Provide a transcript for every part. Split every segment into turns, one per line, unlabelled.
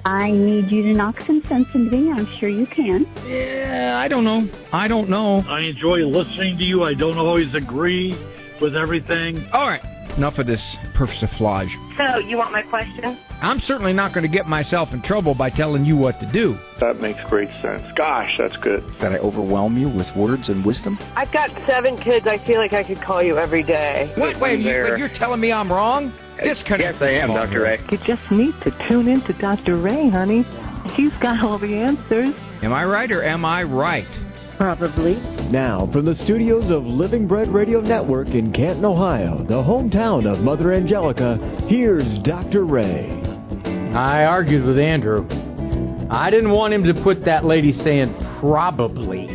I need you to knock some sense into me. I'm sure you can.
Yeah, I don't know.
I enjoy listening to you. I don't always agree with everything.
All right, enough of this persiflage.
So, you want my question?
I'm certainly not going to get myself in trouble by telling you what to do.
That makes great sense. Gosh, that's good.
Did I overwhelm you with words and wisdom?
I've got 7 kids. I feel like I could call you every day.
Wait, you're telling me I'm wrong? Disconnect.
Yes, I am, Dr. Ray.
You just need to tune in to Dr. Ray, honey. He's got all the answers.
Am I right or am I right?
Probably.
Now, from the studios of Living Bread Radio Network in Canton, Ohio, the hometown of Mother Angelica, here's Dr. Ray.
I argued with Andrew. I didn't want him to put that lady saying probably.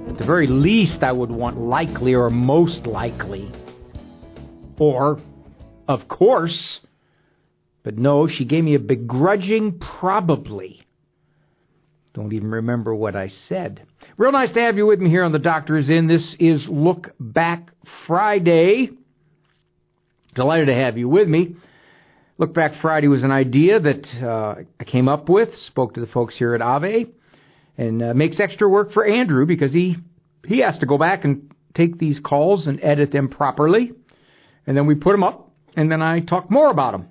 At the very least, I would want likely or most likely. Or, of course. But no, she gave me a begrudging probably. Don't even remember what I said. Real nice to have you with me here on The Doctor Is In. This is Look Back Friday. Delighted to have you with me. Look Back Friday was an idea that I came up with, spoke to the folks here at Ave, and makes extra work for Andrew because he has to go back and take these calls and edit them properly. And then we put them up, and then I talk more about them.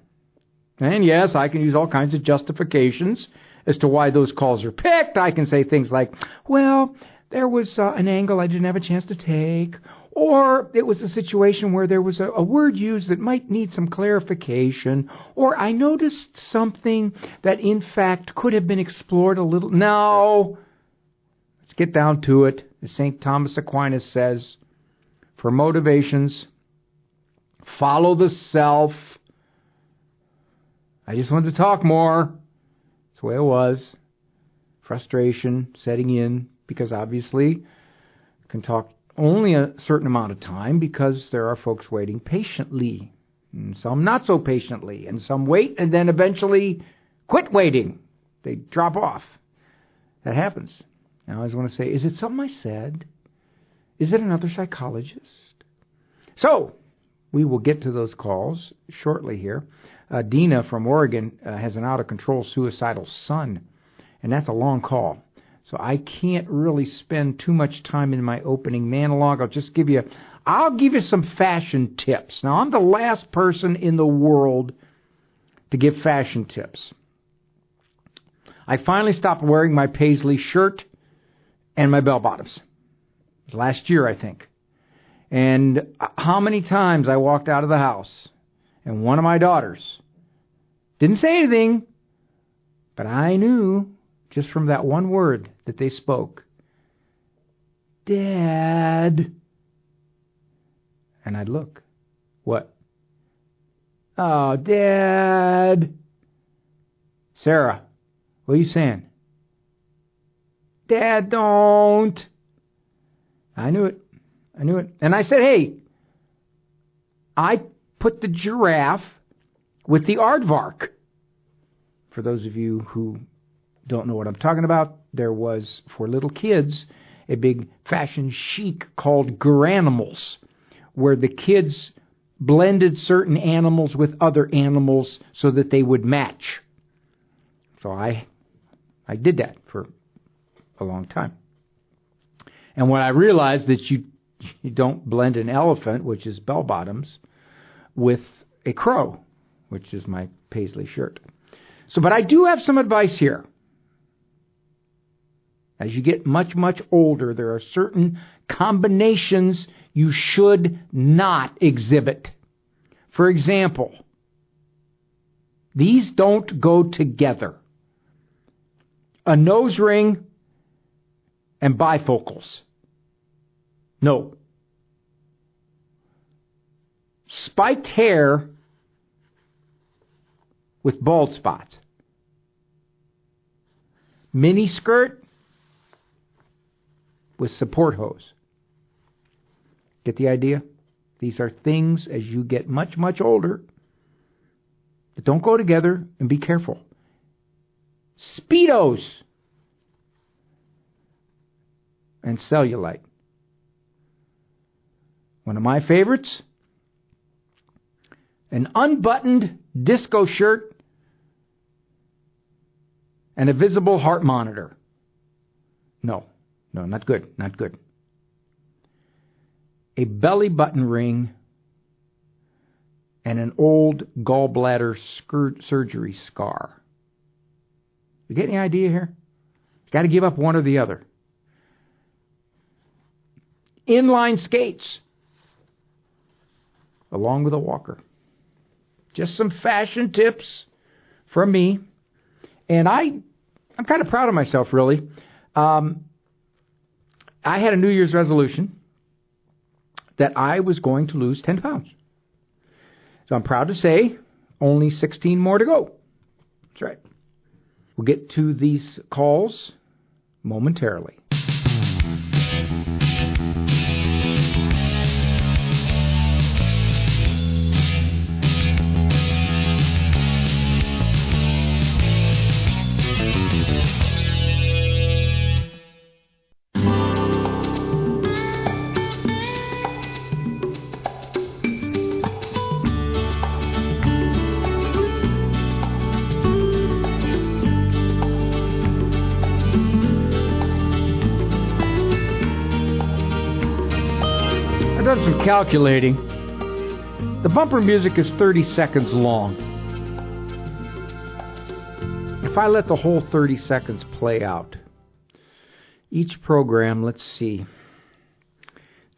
And yes, I can use all kinds of justifications as to why those calls are picked. I can say things like, well, there was an angle I didn't have a chance to take, or it was a situation where there was a word used that might need some clarification, or I noticed something that in fact could have been explored a little. No, let's get down to it. As St. Thomas Aquinas says, for motivations, follow the self. I just wanted to talk more. That's the way it was. Frustration setting in because obviously can talk only a certain amount of time because there are folks waiting patiently, and some not so patiently, and some wait and then eventually quit waiting. They drop off. That happens. I always want to say, is it something I said? Is it another psychologist? So, we will get to those calls shortly here. Deena from Oregon has an out-of-control suicidal son, and that's a long call. So I can't really spend too much time in my opening monologue. I'll give you some fashion tips. Now, I'm the last person in the world to give fashion tips. I finally stopped wearing my paisley shirt and my bell-bottoms. It was last year, I think. And how many times I walked out of the house and one of my daughters didn't say anything, but I knew just from that one word that they spoke, Dad. And I'd look. What? Oh, Dad. Sarah, what are you saying? Dad, don't. I knew it. And I said, hey, I put the giraffe with the aardvark. For those of you who don't know what I'm talking about, there was, for little kids, a big fashion chic called Garanimals, where the kids blended certain animals with other animals so that they would match. So I did that for a long time. And when I realized that you don't blend an elephant, which is bell-bottoms, with a crow, which is my paisley shirt. So, but I do have some advice here. As you get much, much older, there are certain combinations you should not exhibit. For example, these don't go together. A nose ring and bifocals. No. Spiked hair with bald spots. Mini skirt with support hose. Get the idea? These are things as you get much, much older that don't go together, and be careful. Speedos and cellulite. One of my favorites, an unbuttoned disco shirt and a visible heart monitor. No, not good, not good. A belly button ring and an old gallbladder surgery scar. You get any idea here? Got to give up one or the other. Inline skates, along with a walker. Just some fashion tips from me. And I'm kind of proud of myself, really. I had a New Year's resolution that I was going to lose 10 pounds. So I'm proud to say only 16 more to go. That's right. We'll get to these calls momentarily. Some calculating. The bumper music is 30 seconds long. If I let the whole 30 seconds play out, each program, let's see,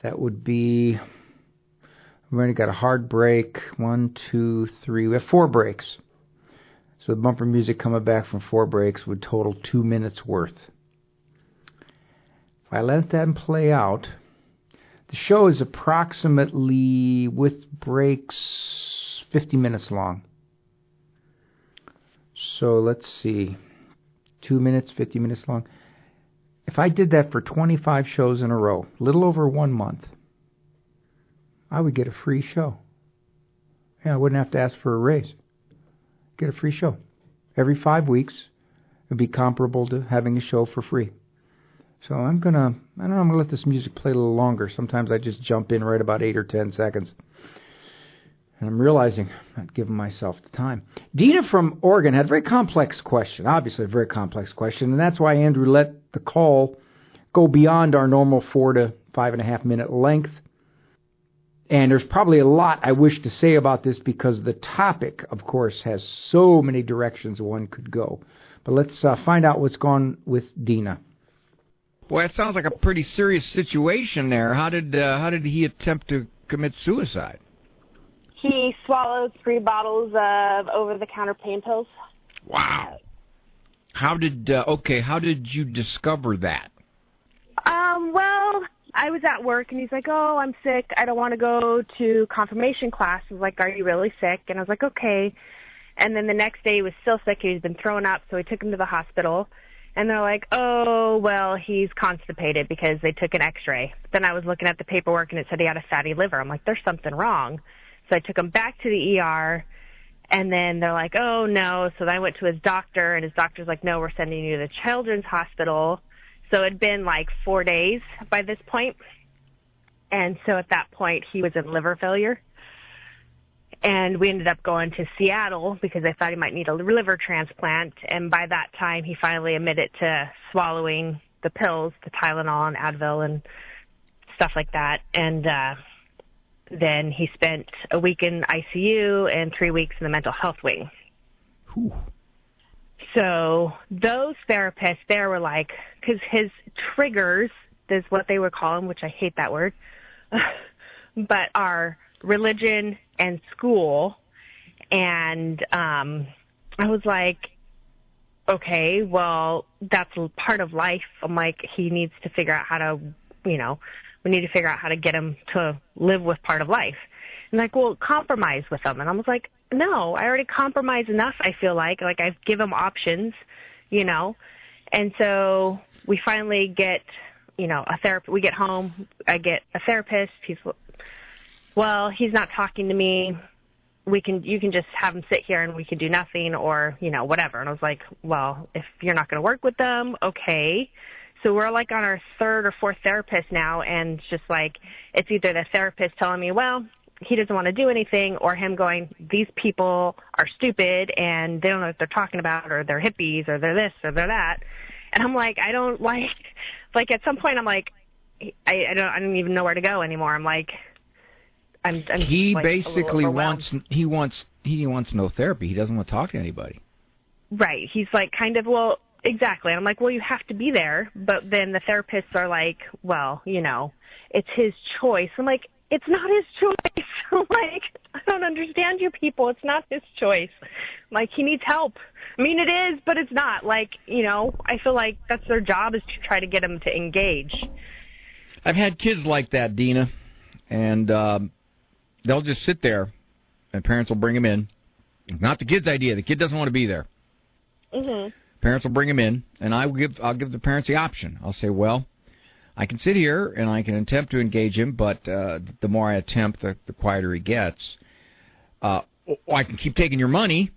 that would be, we've already got a hard break, 1, 2, 3, we have 4 breaks. So the bumper music coming back from 4 breaks would total 2 minutes worth. If I let that play out, the show is approximately, with breaks, 50 minutes long. So let's see, 2 minutes, 50 minutes long. If I did that for 25 shows in a row, little over 1 month, I would get a free show. Yeah, I wouldn't have to ask for a raise. Get a free show. Every 5 weeks, it would be comparable to having a show for free. So I'm going to let this music play a little longer. Sometimes I just jump in right about 8 or 10 seconds. And I'm realizing I'm not giving myself the time. Deena from Oregon had a very complex question, obviously a very complex question, and that's why Andrew let the call go beyond our normal 4 to 5.5 minute length. And there's probably a lot I wish to say about this because the topic, of course, has so many directions one could go. But let's find out what's gone with Deena.
Boy, it sounds like a pretty serious situation there. How did he attempt to commit suicide?
He swallowed 3 bottles of over-the-counter pain pills.
Wow. How did you discover that?
Well, I was at work, and he's like, oh, I'm sick. I don't want to go to confirmation class. I was like, are you really sick? And I was like, okay. And then the next day he was still sick. He'd been throwing up, so we took him to the hospital. And they're like, oh, well, he's constipated because they took an x-ray. Then I was looking at the paperwork, and it said he had a fatty liver. I'm like, there's something wrong. So I took him back to the ER, and then they're like, oh, no. So then I went to his doctor, and his doctor's like, no, we're sending you to the Children's Hospital. So it had been like 4 days by this point. And so at that point, he was in liver failure. And we ended up going to Seattle because I thought he might need a liver transplant. And by that time, he finally admitted to swallowing the pills, the Tylenol and Advil and stuff like that. And then he spent a week in ICU and 3 weeks in the mental health wing.
Whew.
So those therapists there were like, because his triggers is what they would call them, which I hate that word, but are religion and school. And I was like, okay, well, that's part of life. I'm like, he needs to figure out how to, we need to figure out how to get him to live with part of life. And like, well, compromise with him. And I was like, no, I already compromised enough, I feel like I've given him options, And so we finally get, a therapist. We get home, I get a therapist. He's not talking to me. You can just have him sit here and we can do nothing or, whatever. And I was like, well, if you're not going to work with them, okay. So we're like on our 3rd or 4th therapist now. And it's just like, it's either the therapist telling me, well, he doesn't want to do anything, or him going, these people are stupid and they don't know what they're talking about, or they're hippies, or they're this, or they're that. And I'm like, I don't like at some point I'm like, I don't even know where to go anymore. I'm like, I'm
he
like
basically wants no therapy. He doesn't want to talk to anybody.
Right. He's like kind of, well, exactly. And I'm like, well, you have to be there. But then the therapists are like, well, you know, it's his choice. I'm like, it's not his choice. I'm like, I don't understand you people. It's not his choice. Like, he needs help. I mean, it is, but it's not. Like, you know, I feel like that's their job, is to try to get him to engage.
I've had kids like that, Deena, and they'll just sit there, and parents will bring them in. It's not the kid's idea. The kid doesn't want to be there.
Mm-hmm.
Parents will bring them in, and I'll give the parents the option. I'll say, well, I can sit here and I can attempt to engage him, but the more I attempt, the quieter he gets. Or I can keep taking your money.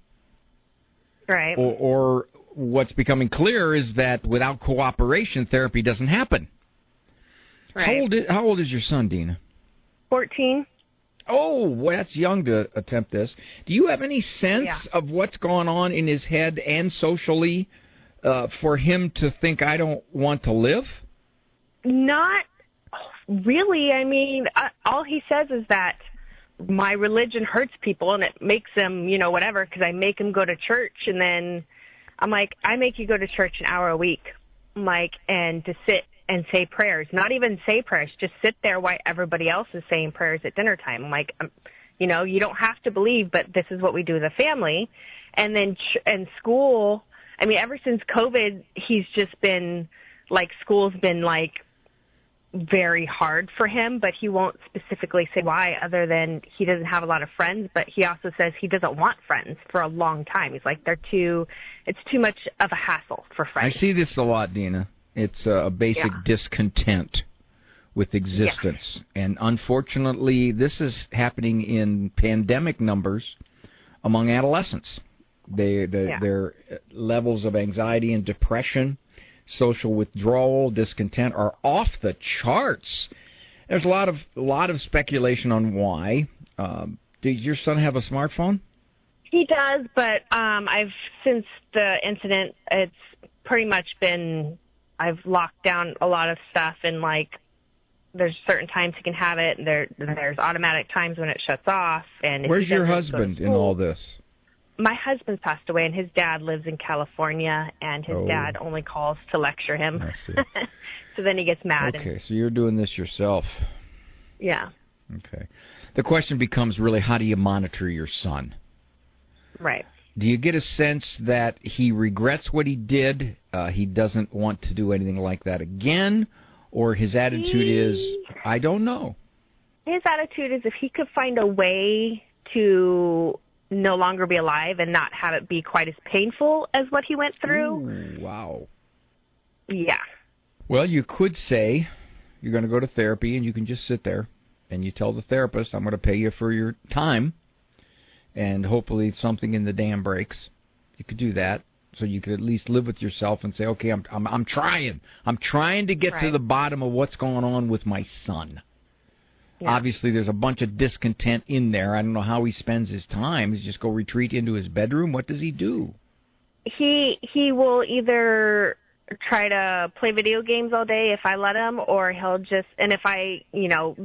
Right.
Or what's becoming clear is that without cooperation, therapy doesn't happen.
Right.
How old is your son, Deena?
14.
Oh, well, that's young to attempt this. Do you have any sense of what's going on in his head and socially for him to think, I don't want to live?
Not really. I mean, all he says is that my religion hurts people and it makes them, you know, whatever, because I make him go to church. And then I'm like, I make you go to church an hour a week. I'm like, and to sit and say prayers, not even say prayers, just sit there while everybody else is saying prayers at dinner time. I'm like, you know, you don't have to believe, but this is what we do as a family. And then and school, I mean, ever since COVID, he's just been like, school's been like very hard for him, but he won't specifically say why, other than he doesn't have a lot of friends. But he also says he doesn't want friends for a long time. He's like, it's too much of a hassle for friends.
I see this a lot, Deena. It's a basic discontent with existence. And unfortunately, this is happening in pandemic numbers among adolescents. Their levels of anxiety and depression, social withdrawal, discontent are off the charts. There's a lot of speculation on why. Does your son have a smartphone?
He does, but since the incident, it's pretty much been, I've locked down a lot of stuff, and like there's certain times he can have it, and there's automatic times when it shuts off. And
where's your husband in all this?
My husband's passed away, and his dad lives in California, and his dad only calls to lecture him.
I see.
So then he gets mad.
Okay, so you're doing this yourself.
Yeah.
Okay. The question becomes really, how do you monitor your son?
Right.
Do you get a sense that he regrets what he did, he doesn't want to do anything like that again, or his attitude is, I don't know?
His attitude is, if he could find a way to no longer be alive and not have it be quite as painful as what he went through.
Ooh, wow.
Yeah.
Well, you could say you're going to go to therapy, and you can just sit there, and you tell the therapist, I'm going to pay you for your time, and hopefully something in the dam breaks. You could do that, so you could at least live with yourself and say, okay, I'm trying. I'm trying to get to the bottom of what's going on with my son. Yeah. Obviously, there's a bunch of discontent in there. I don't know how he spends his time. Does he just go retreat into his bedroom? What does he do?
He will either try to play video games all day if I let him, or he'll just, and if I, you know,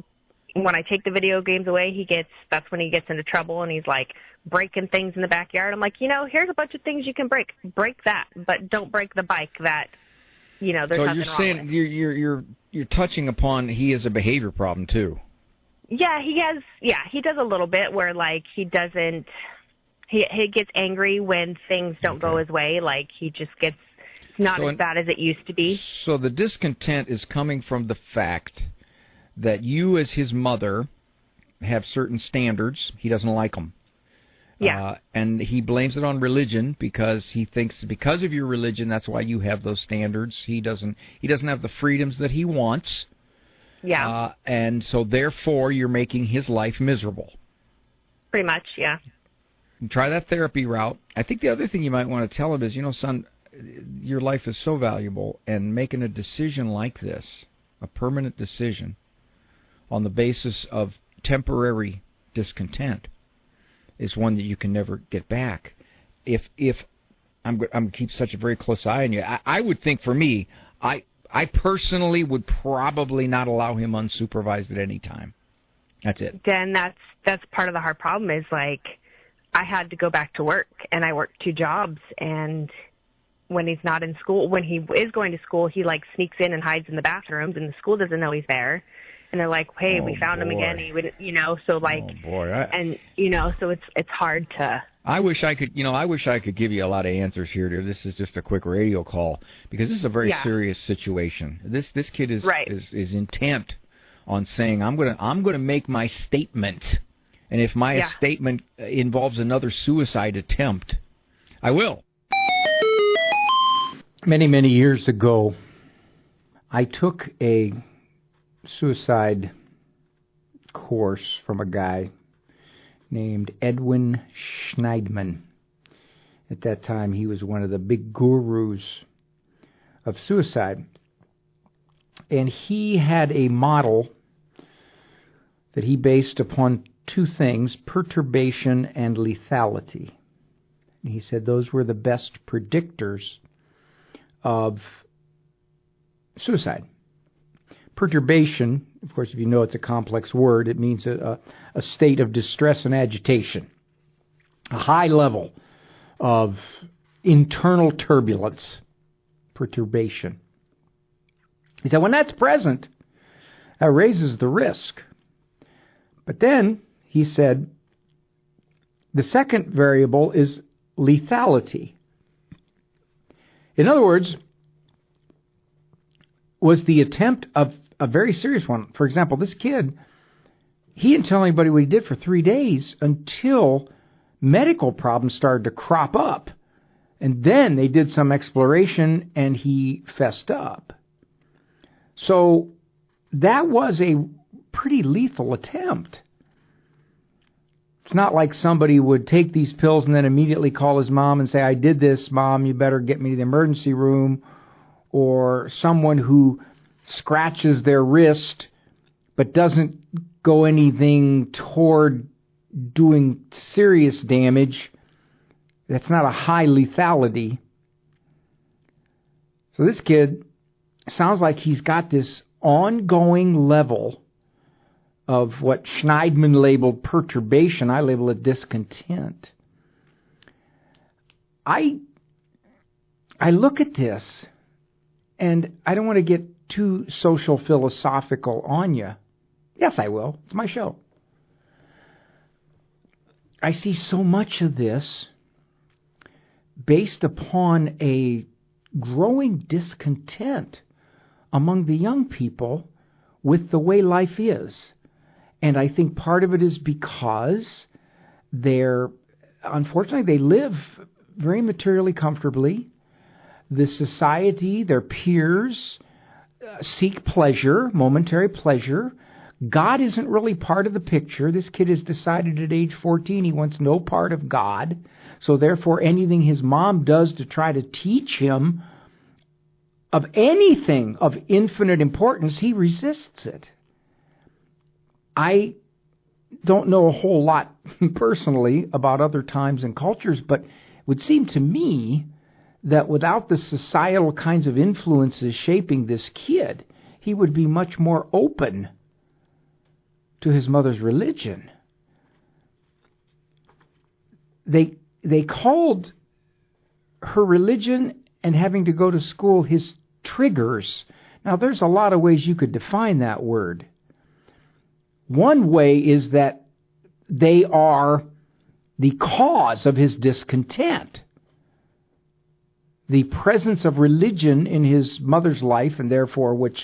when I take the video games away, that's when he gets into trouble, and he's like breaking things in the backyard. I'm like, you know, here's a bunch of things you can break. Break that, but don't break the bike that, you know, there's nothing wrong with. So
you're saying you're touching upon he has a behavior problem too.
Yeah, he has. Yeah, he does a little bit where like he doesn't. He gets angry when things don't go his way. Like he just gets. It's not as bad as it used to be.
So the discontent is coming from the fact that you, as his mother, have certain standards. He doesn't like them.
Yeah.
And he blames it on religion because he thinks because of your religion, that's why you have those standards. He doesn't have the freedoms that he wants.
Yeah.
And so, therefore, you're making his life miserable.
Pretty much, yeah.
Try that therapy route. I think the other thing you might want to tell him is, you know, son, your life is so valuable, and making a decision like this, a permanent decision, on the basis of temporary discontent is one that you can never get back. If I'm going to keep such a very close eye on you, I would think for me, I personally would probably not allow him unsupervised at any time. That's it.
Then that's part of the hard problem is, like, I had to go back to work, and I worked 2 jobs, and when he's not in school, when he is going to school, he, like, sneaks in and hides in the bathrooms, and the school doesn't know he's there. And they're like, hey, we found him again. He would, so like, and, so it's hard to.
I wish I could give you a lot of answers here. This is just a quick radio call because this is a very serious situation. This kid is intent on saying, I'm gonna make my statement, and if my statement involves another suicide attempt, I will.
Many, many years ago, I took a suicide course from a guy named Edwin Schneidman. At that time, he was one of the big gurus of suicide. And he had a model that he based upon 2 things, perturbation and lethality. And he said those were the best predictors of suicide. Perturbation, of course, if you know it's a complex word, it means a state of distress and agitation, a high level of internal turbulence, perturbation. He said when that's present, that raises the risk. But then, he said, the second variable is lethality. In other words, was the attempt of a very serious one. For example, this kid, he didn't tell anybody what he did for 3 days until medical problems started to crop up. And then they did some exploration and he fessed up. So that was a pretty lethal attempt. It's not like somebody would take these pills and then immediately call his mom and say, I did this, Mom, you better get me to the emergency room. Or someone who scratches their wrist but doesn't go anything toward doing serious damage. That's not a high lethality. So this kid sounds like he's got this ongoing level of what Schneidman labeled perturbation. I label it discontent. I look at this, and I don't want to get too social philosophical on you. Yes, I will. It's my show. I see so much of this based upon a growing discontent among the young people with the way life is. And I think part of it is because unfortunately, they live very materially comfortably. The society, their peers, seek pleasure, momentary pleasure. God isn't really part of the picture. This kid has decided at age 14 he wants no part of God. So therefore, anything his mom does to try to teach him of anything of infinite importance, he resists it. I don't know a whole lot personally about other times and cultures, but it would seem to me that without the societal kinds of influences shaping this kid, he would be much more open to his mother's religion. They called her religion and having to go to school his triggers. Now, there's a lot of ways you could define that word. One way is that they are the cause of his discontent. The presence of religion in his mother's life, and therefore which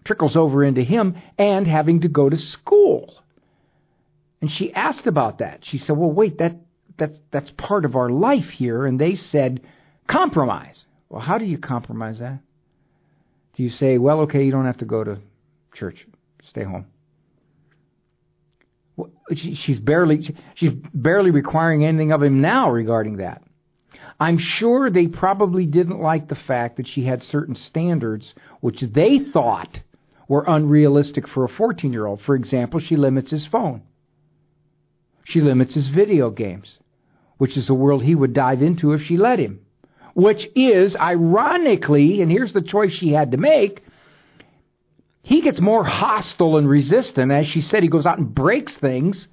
trickles over into him, and having to go to school. And she asked about that. She said, well, wait, that's part of our life here. And they said, compromise. Well, how do you compromise that? Do you say, well, okay, you don't have to go to church. Stay home. Well, she's barely requiring anything of him now regarding that. I'm sure they probably didn't like the fact that she had certain standards which they thought were unrealistic for a 14-year-old. For example, she limits his phone. she limits his video games, which is a world he would dive into if she let him. Which is, ironically, and here's the choice she had to make, he gets more hostile and resistant. As she said, he goes out and breaks things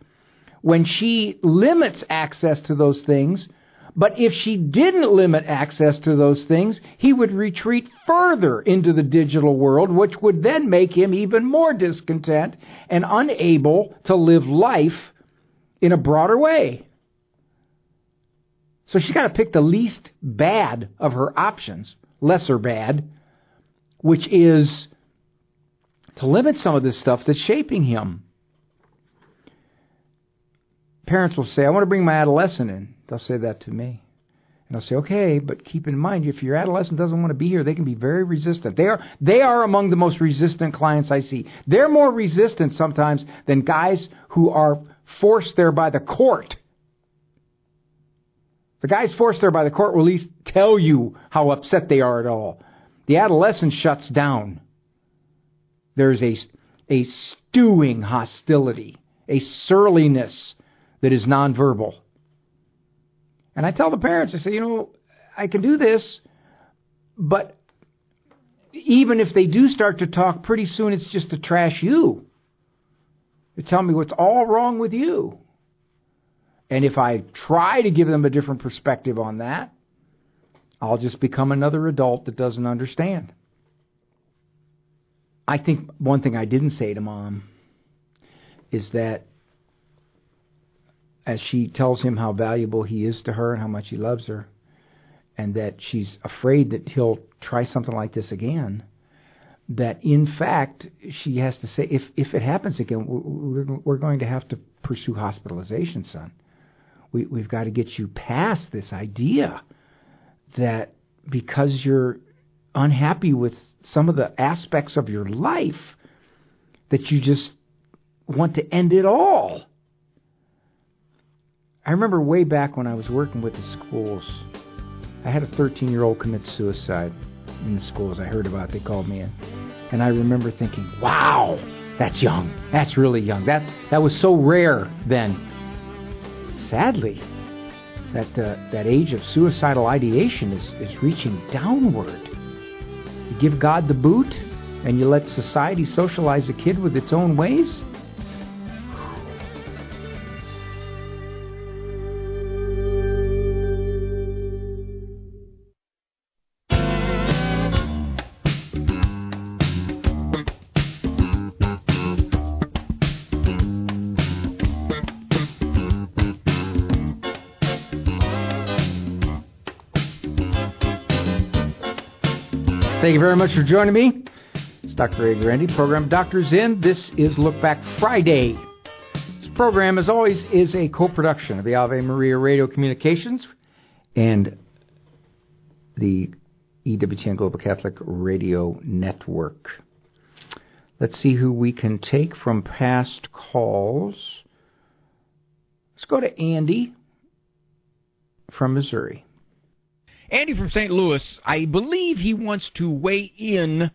when she limits access to those things. But if she didn't limit access to those things, he would retreat further into the digital world, which would then make him even more discontent and unable to live life in a broader way. So she's got to pick the least bad of her options, lesser bad, which is to limit some of this stuff that's shaping him. Parents will say, I want to bring my adolescent in. They'll say that to me. And I'll say, okay, but keep in mind, if your adolescent doesn't want to be here, they can be very resistant. They are among the most resistant clients I see. They're more resistant sometimes than guys who are forced there by the court. The guys forced there by the court will at least tell you how upset they are at all. The adolescent shuts down. There's a stewing hostility, a surliness that is nonverbal. And I tell the parents, I say, I can do this, but even if they do start to talk, pretty soon it's just to trash you. They tell me what's all wrong with you. And if I try to give them a different perspective on that, I'll just become another adult that doesn't understand. I think one thing I didn't say to Mom is that as she tells him how valuable he is to her and how much he loves her, and that she's afraid that he'll try something like this again, that in fact she has to say, if it happens again, we're going to have to pursue hospitalization, son. We've got to get you past this idea that because you're unhappy with some of the aspects of your life, that you just want to end it all. I remember way back when I was working with the schools, I had a 13-year-old commit suicide in the schools. I heard about it. They called me in. And I remember thinking, wow, that's young. That's really young. That was so rare then. Sadly, that age of suicidal ideation is reaching downward. You give God the boot and you let society socialize a kid with its own ways. Thank you very much for joining me. It's Dr. Ray Grandy, program Doctors In. This is Look Back Friday. This program, as always, is a co-production of the Ave Maria Radio Communications and the EWTN Global Catholic Radio Network. Let's see who we can take from past calls. Let's go to Andy from Missouri.
Andy from St. Louis, I believe he wants to weigh in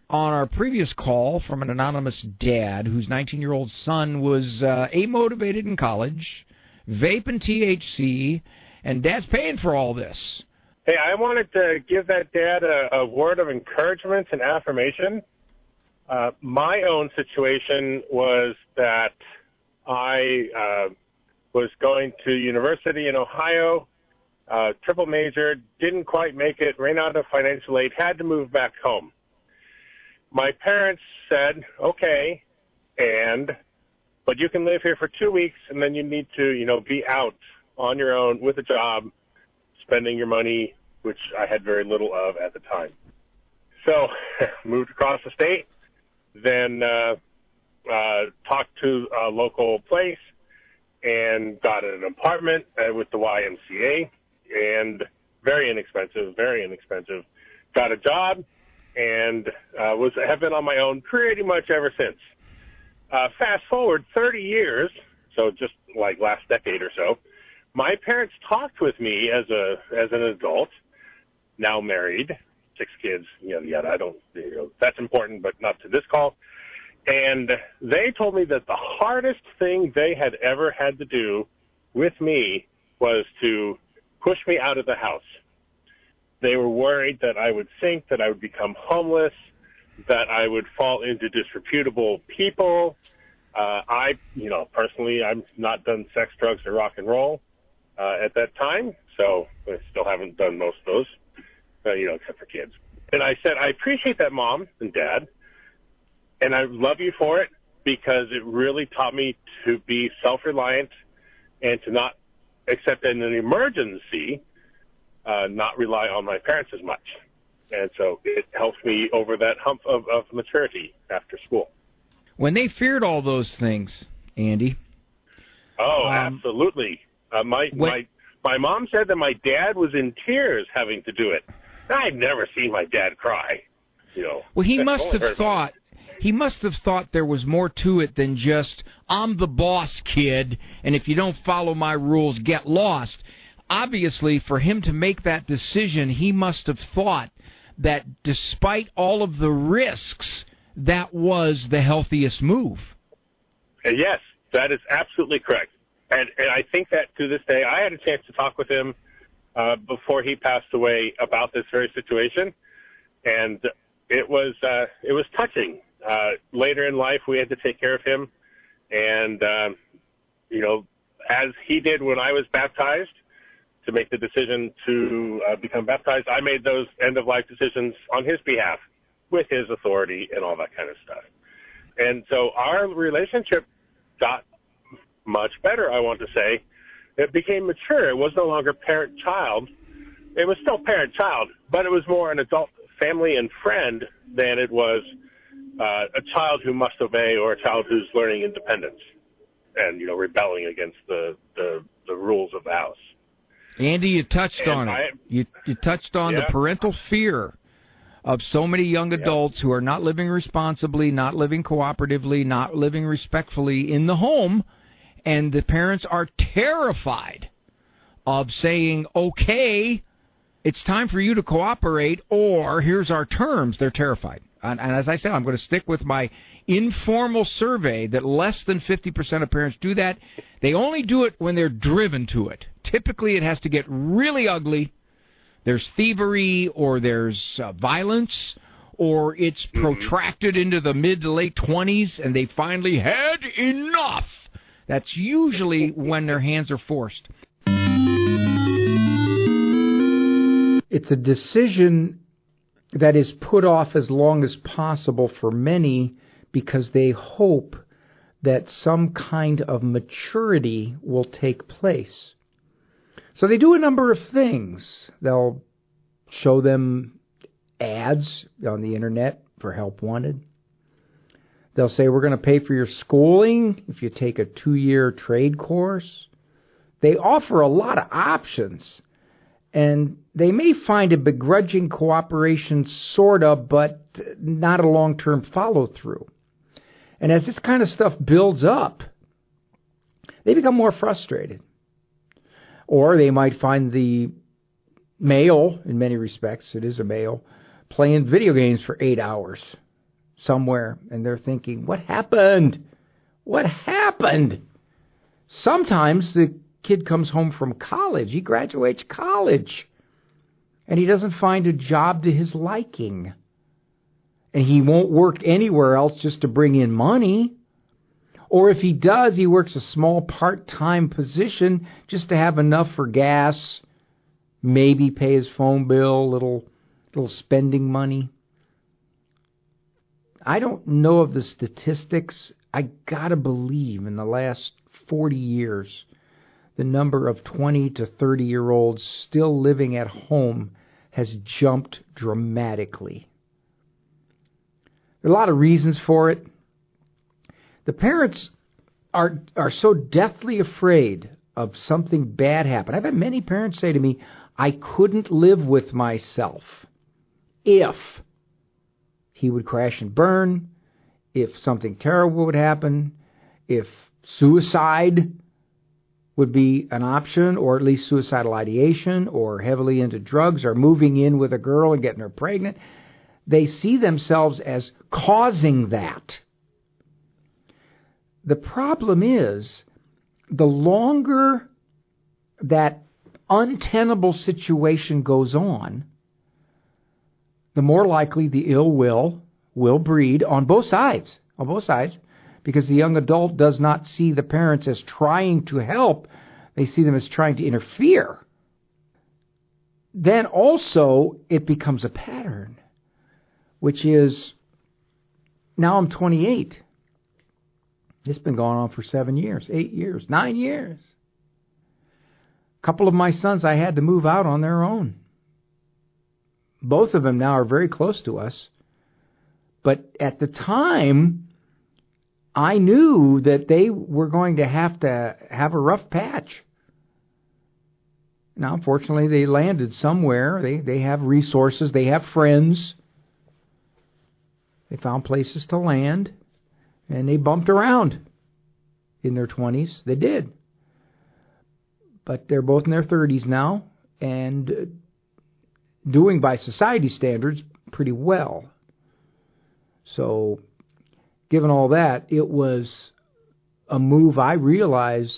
on our previous call from an anonymous dad whose 19-year-old son was amotivated in college, vaping THC, and dad's paying for all this.
Hey, I wanted to give that dad a word of encouragement and affirmation. My own situation was that I was going to university in Ohio, triple major, didn't quite make it, ran out of financial aid, had to move back home. My parents said, okay, but you can live here for 2 weeks and then you need to, be out on your own with a job, spending your money, which I had very little of at the time. So moved across the state, then talked to a local place and got an apartment with the YMCA. And very inexpensive. Got a job and have been on my own pretty much ever since. Fast forward 30 years, so just like last decade or so, my parents talked with me as an adult, now married, 6 kids, yada. I don't, that's important, but not to this call. And they told me that the hardest thing they had ever had to do with me was to push me out of the house. They were worried that I would sink, that I would become homeless, that I would fall into disreputable people. Personally, I've not done sex, drugs, or rock and roll at that time, so I still haven't done most of those, except for kids. And I said, I appreciate that, Mom and Dad, and I love you for it because it really taught me to be self-reliant and to not, except in an emergency, not rely on my parents as much. And so it helps me over that hump of maturity after school.
When they feared all those things, Andy.
Oh, absolutely. My mom said that my dad was in tears having to do it. I'd never seen my dad cry.
Well, he must have thought there was more to it than just, I'm the boss, kid, and if you don't follow my rules, get lost. Obviously, for him to make that decision, he must have thought that despite all of the risks, that was the healthiest move.
Yes, that is absolutely correct. And I think that to this day, I had a chance to talk with him before he passed away about this very situation, and it was touching. Later in life, we had to take care of him, and as he did when I was baptized, to make the decision to become baptized, I made those end-of-life decisions on his behalf with his authority and all that kind of stuff. And so our relationship got much better, I want to say. It became mature. It was no longer parent-child. It was still parent-child, but it was more an adult family and friend than it was a child who must obey or a child who's learning independence and, rebelling against the rules of the house.
Andy, you touched on it. You touched on the parental fear of so many young adults who are not living responsibly, not living cooperatively, not living respectfully in the home, and the parents are terrified of saying, okay, it's time for you to cooperate, or here's our terms. They're terrified. And as I said, I'm going to stick with my informal survey that less than 50% of parents do that. They only do it when they're driven to it. Typically, it has to get really ugly. There's thievery, or there's violence, or it's protracted into the mid to late 20s, and they finally had enough. That's usually when their hands are forced. It's a decision that is put off as long as possible for many because they hope that some kind of maturity will take place. So they do a number of things. They'll show them ads on the internet for help wanted. They'll say, we're going to pay for your schooling if you take a 2-year trade course. They offer a lot of options. And they may find a begrudging cooperation, sort of, but not a long-term follow-through. And as this kind of stuff builds up, they become more frustrated. Or they might find the male, in many respects, it is a male, playing video games for 8 hours somewhere. And they're thinking, what happened? What happened? Sometimes the kid comes home from college. He graduates college. And he doesn't find a job to his liking. And he won't work anywhere else just to bring in money. Or if he does, he works a small part-time position just to have enough for gas, maybe pay his phone bill, little spending money. I don't know of the statistics. I gotta believe in the last 40 years, the number of 20 to 30-year-olds still living at home has jumped dramatically. There are a lot of reasons for it. The parents are so deathly afraid of something bad happening. I've had many parents say to me, I couldn't live with myself if he would crash and burn, if something terrible would happen, if suicide would be an option, or at least suicidal ideation, or heavily into drugs, or moving in with a girl and getting her pregnant. They see themselves as causing that.
the problem is, the longer that untenable situation goes on, the more likely the ill will breed on both sides, because the young adult does not see the parents as trying to help. They see them as trying to interfere. Then also it becomes a pattern, which is, now I'm 28. It's been going on for 7 years, 8 years, 9 years. A couple of my sons I had to move out on their own. Both of them now are very close to us. But at the time, I knew that they were going to have a rough patch. Now, fortunately, they landed somewhere. They have resources. They have friends. They found places to land. And they bumped around in their 20s. They did. But they're both in their 30s now and doing, by society standards, pretty well. So, given all that, it was a move I realized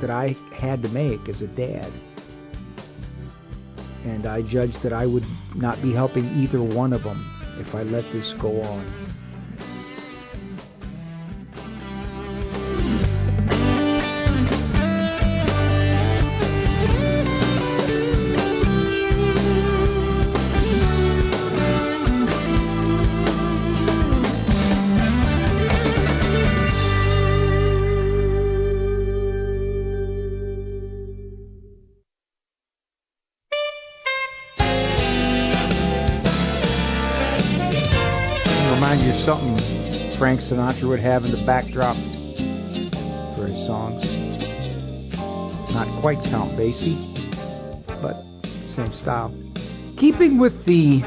that I had to make as a dad. And I judged that I would not be helping either one of them if I let this go on. Something Frank Sinatra would have in the backdrop for his songs. Not quite Count Basie, but same style. Keeping with the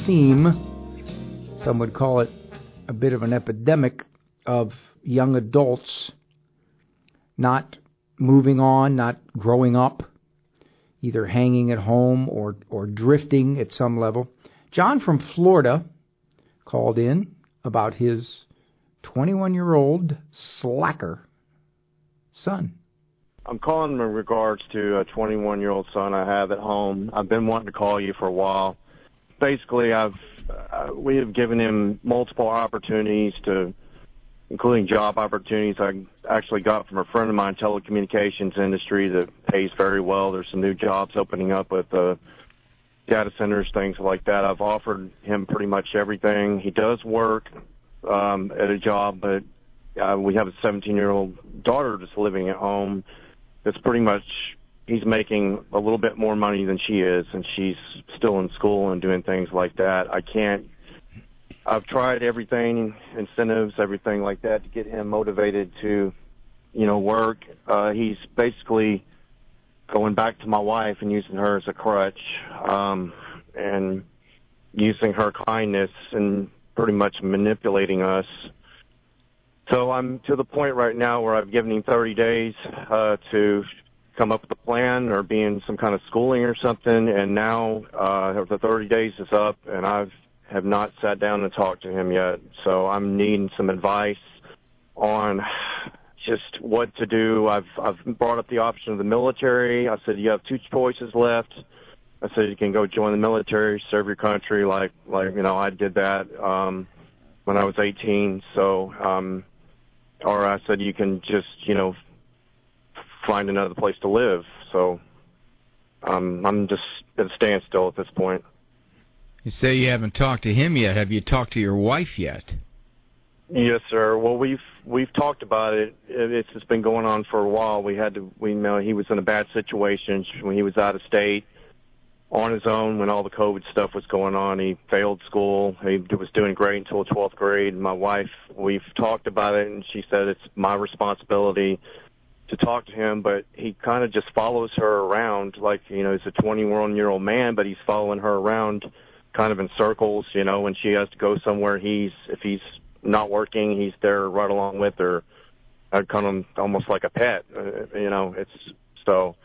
theme, some would call it a bit of an epidemic of young adults not moving on, not growing up, either hanging at home or drifting at some level. John from Florida called in about his 21-year-old slacker son.
I'm calling in regards to a 21-year-old son I have at home. I've been wanting to call you for a while. Basically, we have given him multiple opportunities, including job opportunities I actually got from a friend of mine, telecommunications industry that pays very well. There's some new jobs opening up with data centers, things like that. I've offered him pretty much everything. He does work at a job, but we have a 17-year-old daughter that's living at home. That's pretty much, he's making a little bit more money than she is, and she's still in school and doing things like that. I've tried everything, incentives, everything like that, to get him motivated to, work. He's basically going back to my wife and using her as a crutch, and using her kindness and pretty much manipulating us. So I'm to the point right now where I've given him 30 days to come up with a plan or be in some kind of schooling or something, and now the 30 days is up, and I have not sat down and talked to him yet. So I'm needing some advice on just what to do. I've brought up the option of the military. I said, you have two choices left. I said, you can go join the military, serve your country, like I did that when I was 18. So, or I said, you can just, find another place to live. So I'm just at a standstill at this point.
You say you haven't talked to him yet. Have you talked to your wife yet?
Yes, sir. Well, we've talked about it. It's just been going on for a while. We know he was in a bad situation when he was out of state on his own when all the COVID stuff was going on. He failed school. He was doing great until 12th grade. My wife, we've talked about it, and she said it's my responsibility to talk to him, but he kind of just follows her around like, he's a 21-year-old man, but he's following her around kind of in circles, when she has to go somewhere. If he's not working, he's there right along with her. I'd kind of almost like a pet, so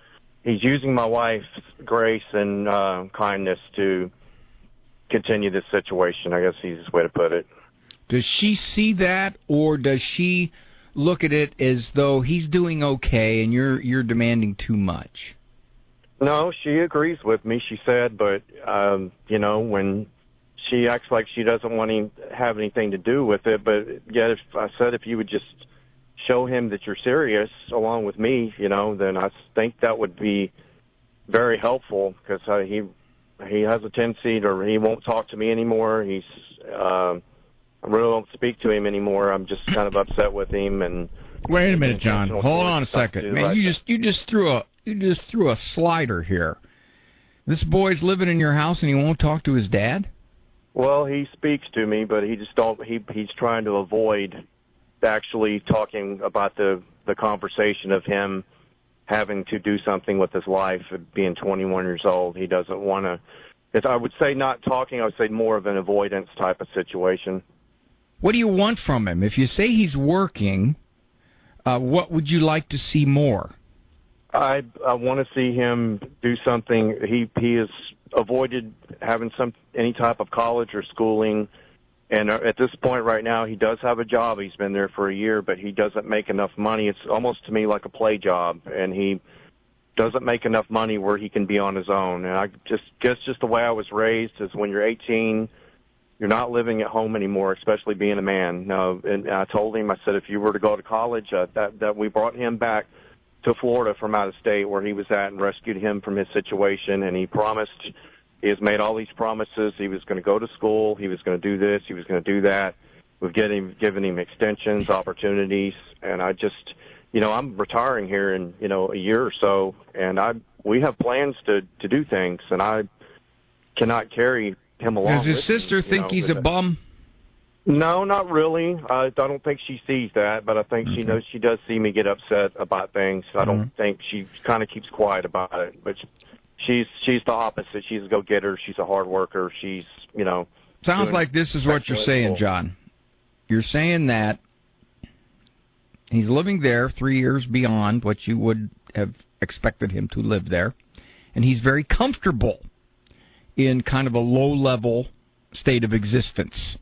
he's using my wife's grace and kindness to continue this situation, I guess is the easiest way to put it.
Does she see that, or does she look at it as though he's doing okay and you're demanding too much?
No, she agrees with me, she said, but, when she acts like she doesn't want to have anything to do with it, but yet if you would just show him that you're serious along with me, then I think that would be very helpful, because he has a tendency to, he won't talk to me anymore. I really don't speak to him anymore. I'm just kind of upset with him. And
wait a minute, John. Hold on a second, man. You just threw a slider here. This boy's living in your house and he won't talk to his dad?
Well, he speaks to me, but he's trying to avoid actually talking about the conversation of him having to do something with his life, being 21 years old. He doesn't want to. I would say not talking. I would say more of an avoidance type of situation.
What do you want from him? If you say he's working, what would you like to see more?
I want to see him do something. He has avoided having any type of college or schooling, and at this point right now he does have a job. He's been there for a year, but he doesn't make enough money. It's almost to me like a play job, and he doesn't make enough money where he can be on his own. And I guess the way I was raised is when you're 18, you're not living at home anymore, especially being a man. No, and I told him, I said, if you were to go to college, that we brought him back to Florida from out of state where he was at and rescued him from his situation, and he has made all these promises. He was going to go to school, he was going to do this, he was going to do that. We've given him extensions, opportunities, and I just, I'm retiring here in, a year or so, and we have plans to do things, and I cannot carry him along.
Does his sister think he's a bum?
No, not really. I don't think she sees that, but I think she knows. She does see me get upset about things. I don't think she kind of keeps quiet about it, but she's the opposite. She's a go-getter. She's a hard worker. She's,
Sounds like this is what you're saying, John. You're saying that he's living there 3 years beyond what you would have expected him to live there, and he's very comfortable in kind of a low-level state of existence.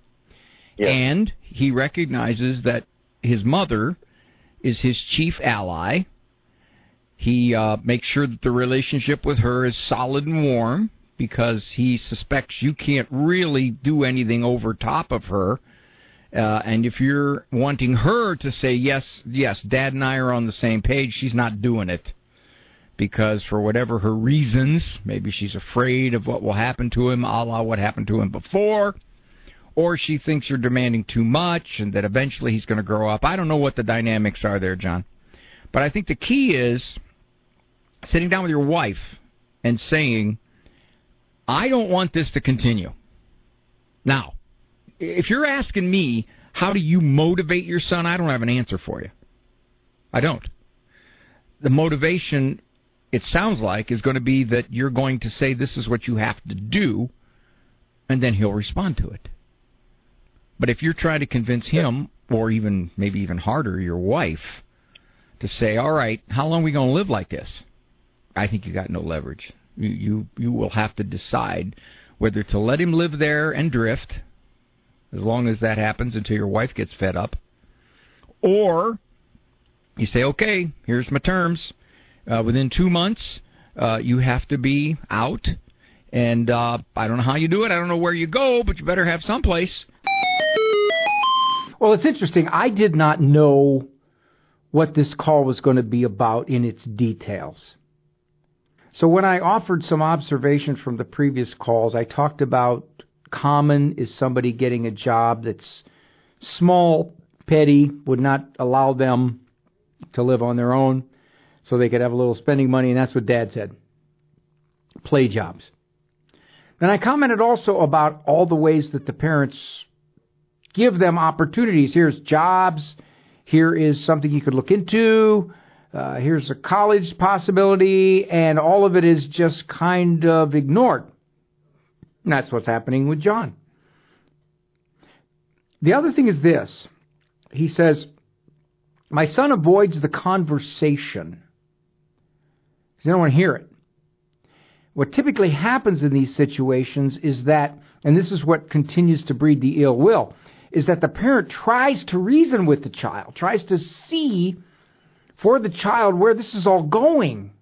Yeah. And he recognizes that his mother is his chief ally. He makes sure that the relationship with her is solid and warm because he suspects you can't really do anything over top of her. And if you're wanting her to say, yes, Dad and I are on the same page, she's not doing it. Because for whatever her reasons, maybe she's afraid of what will happen to him, a la what happened to him before, or she thinks you're demanding too much and that eventually he's going to grow up. I don't know what the dynamics are there, John. But I think the key is sitting down with your wife and saying, I don't want this to continue. Now, if you're asking me, how do you motivate your son, I don't have an answer for you. I don't. The motivation, it sounds like, is going to be that you're going to say this is what you have to do, and then he'll respond to it. But if you're trying to convince him, or maybe even harder, your wife, to say, all right, how long are we going to live like this? I think you got no leverage. You will have to decide whether to let him live there and drift, as long as that happens until your wife gets fed up, or you say, okay, here's my terms. Within 2 months, you have to be out, and I don't know how you do it. I don't know where you go, but you better have someplace.
Well, it's interesting. I did not know what this call was going to be about in its details. So when I offered some observation from the previous calls, I talked about common is somebody getting a job that's small, petty, would not allow them to live on their own so they could have a little spending money, and that's what Dad said. Play jobs. Then I commented also about all the ways that the parents give them opportunities. Here's jobs. Here is something you could look into. Here's a college possibility, and all of it is just kind of ignored. And that's what's happening with John. The other thing is this. He says, my son avoids the conversation. He don't want to hear it. What typically happens in these situations is that, and this is what continues to breed the ill will, is that the parent tries to reason with the child, tries to see for the child where this is all going.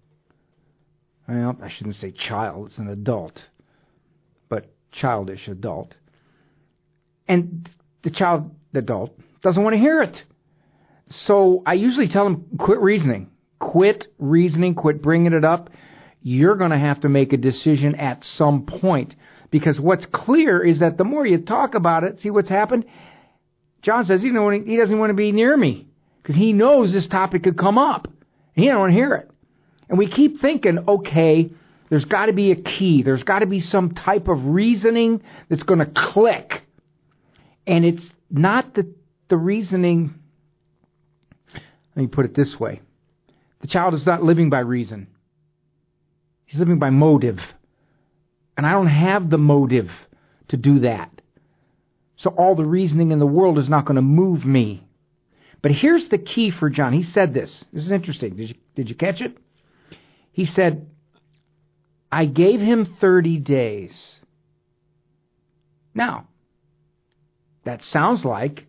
Well, I shouldn't say child, it's an adult, but childish adult. And the adult, doesn't want to hear it. So I usually tell them, quit reasoning. Quit reasoning, quit bringing it up. You're going to have to make a decision at some point. Because what's clear is that the more you talk about it, see what's happened? John says he doesn't want to be near me because he knows this topic could come up. He don't want to hear it. And we keep thinking, okay, there's got to be a key. There's got to be some type of reasoning that's going to click. And it's not the reasoning. Let me put it this way. The child is not living by reason. He's living by motive. And I don't have the motive to do that. So all the reasoning in the world is not going to move me. But here's the key for John. He said this. This is interesting. Did you catch it? He said, I gave him 30 days. Now, that sounds like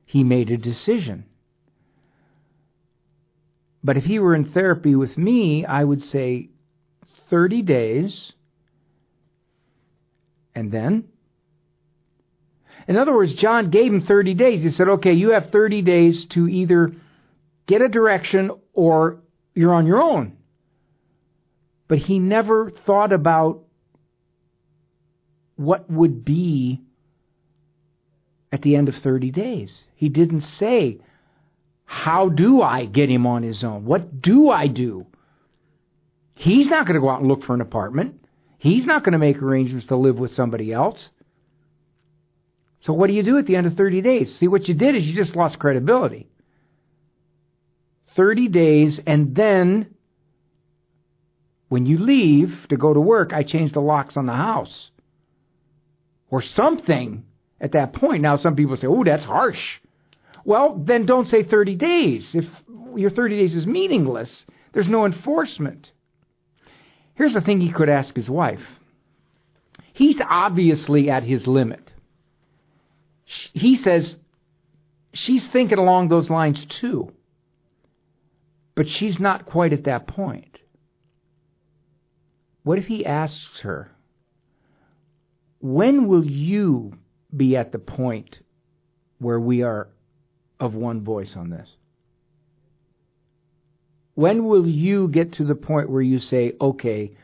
he made a decision. But if he were in therapy with me, I would say 30 days, and then? In other words, John gave him 30 days. He said, okay, you have 30 days to either get a direction or you're on your own. But he never thought about what would be at the end of 30 days. He didn't say, how do I get him on his own? What do I do? He's not going to go out and look for an apartment. He's not going to make arrangements to live with somebody else. So what do you do at the end of 30 days? See, what you did is you just lost credibility. 30 days, and then when you leave to go to work, I change the locks on the house. Or something at that point. Now, some people say, oh, that's harsh. Well, then don't say 30 days. If your 30 days is meaningless, there's no enforcement. Here's the thing he could ask his wife. He's obviously at his limit. He says she's thinking along those lines too. But she's not quite at that point. What if he asks her, when will you be at the point where we are of one voice on this? When will you get to the point where you say, okay,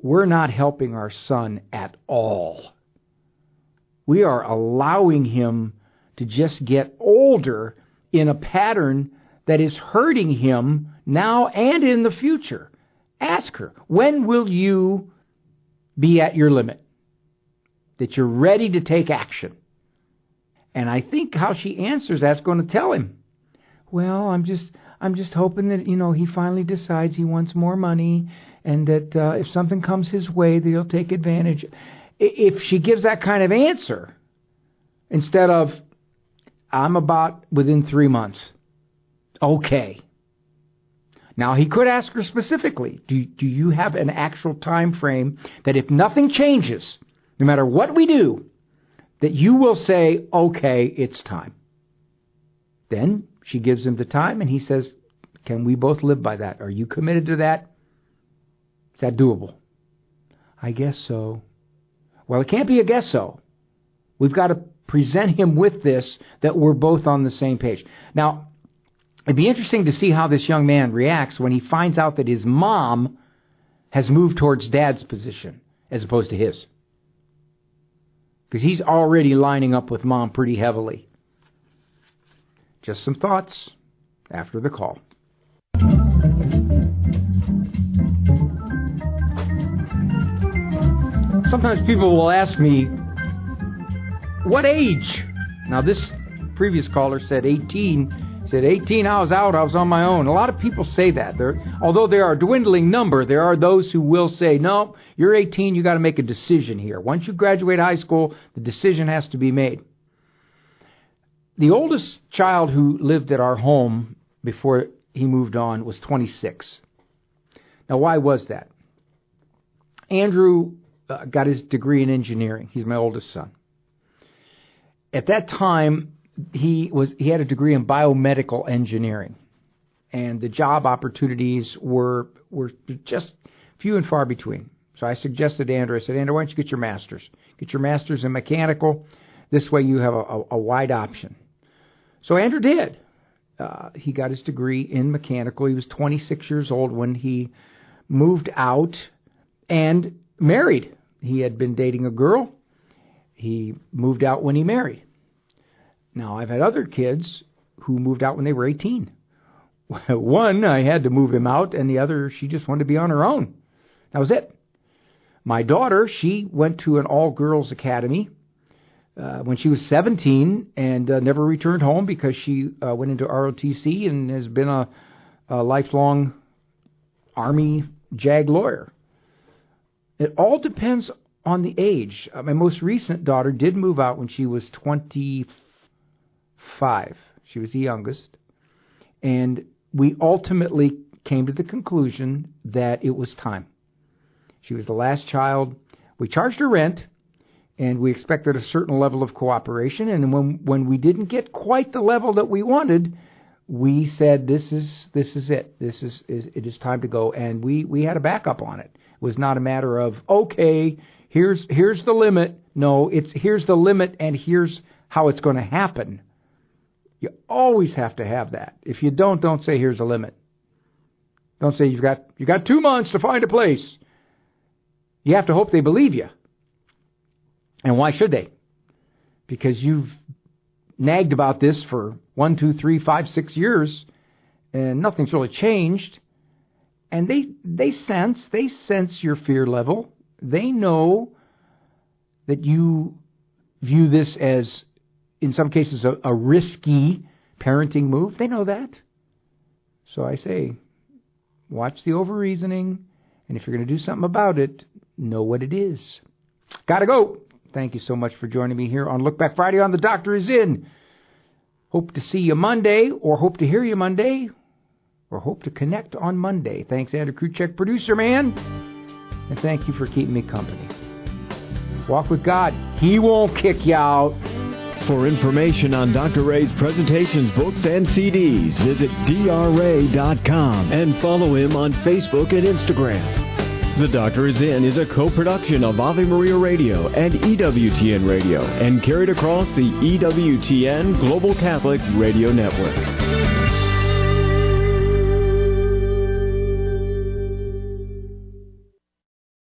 we're not helping our son at all. We are allowing him to just get older in a pattern that is hurting him now and in the future. Ask her, when will you be at your limit? That you're ready to take action. And I think how she answers that's going to tell him, well, I'm just hoping that, he finally decides he wants more money and that if something comes his way, that he'll take advantage. If she gives that kind of answer, instead of, I'm about within 3 months. Okay. Now, he could ask her specifically, do you have an actual time frame that if nothing changes, no matter what we do, that you will say, okay, it's time? Then she gives him the time, and he says, can we both live by that? Are you committed to that? Is that doable? I guess so. Well, it can't be a guess so. We've got to present him with this, that we're both on the same page. Now, it'd be interesting to see how this young man reacts when he finds out that his mom has moved towards dad's position as opposed to his. Because he's already lining up with mom pretty heavily. Just some thoughts after the call. Sometimes people will ask me, what age? Now, this previous caller said 18. Said 18, I was out, I was on my own. A lot of people say that. Although they are a dwindling number, there are those who will say, no, you're 18, you got to make a decision here. Once you graduate high school, the decision has to be made. The oldest child who lived at our home before he moved on was 26. Now, why was that? Andrew got his degree in engineering. He's my oldest son. at that time, he had a degree in biomedical engineering, and the job opportunities were just few and far between. So I suggested to Andrew, I said, Andrew, why don't you get your master's? Get your master's in mechanical. This way you have a wide option. So Andrew did. He got his degree in mechanical. He was 26 years old when he moved out and married. He had been dating a girl. He moved out when he married. Now, I've had other kids who moved out when they were 18. One, I had to move him out, and the other, she just wanted to be on her own. That was it. My daughter, she went to an all-girls academy when she was 17 and never returned home because she went into ROTC and has been a lifelong Army JAG lawyer. It all depends on the age. My most recent daughter did move out when she was 25. She was the youngest. And we ultimately came to the conclusion that it was time. She was the last child. We charged her rent, and we expected a certain level of cooperation. And when we didn't get quite the level that we wanted, we said, "This is it. It is time to go." And we had a backup on it. It was not a matter of, okay, here's the limit. No, it's here's the limit, and here's how it's going to happen. You always have to have that. If you don't say here's a limit. Don't say you got 2 months to find a place. You have to hope they believe you. And why should they? Because you've nagged about this for 1, 2, 3, 5, 6 years, and nothing's really changed. And they sense your fear level. They know that you view this as, in some cases, a risky parenting move. They know that. So I say, watch the over-reasoning, and if you're going to do something about it, know what it is. Gotta go. Thank you so much for joining me here on Look Back Friday on The Doctor Is In. Hope to see you Monday, or hope to hear you Monday, or hope to connect on Monday. Thanks, Andrew Kruchek, producer man, and thank you for keeping me company. Walk with God. He won't kick you out.
For information on Dr. Ray's presentations, books, and CDs, visit drray.com and follow him on Facebook and Instagram. The Doctor Is In is a co-production of Ave Maria Radio and EWTN Radio and carried across the EWTN Global Catholic Radio Network.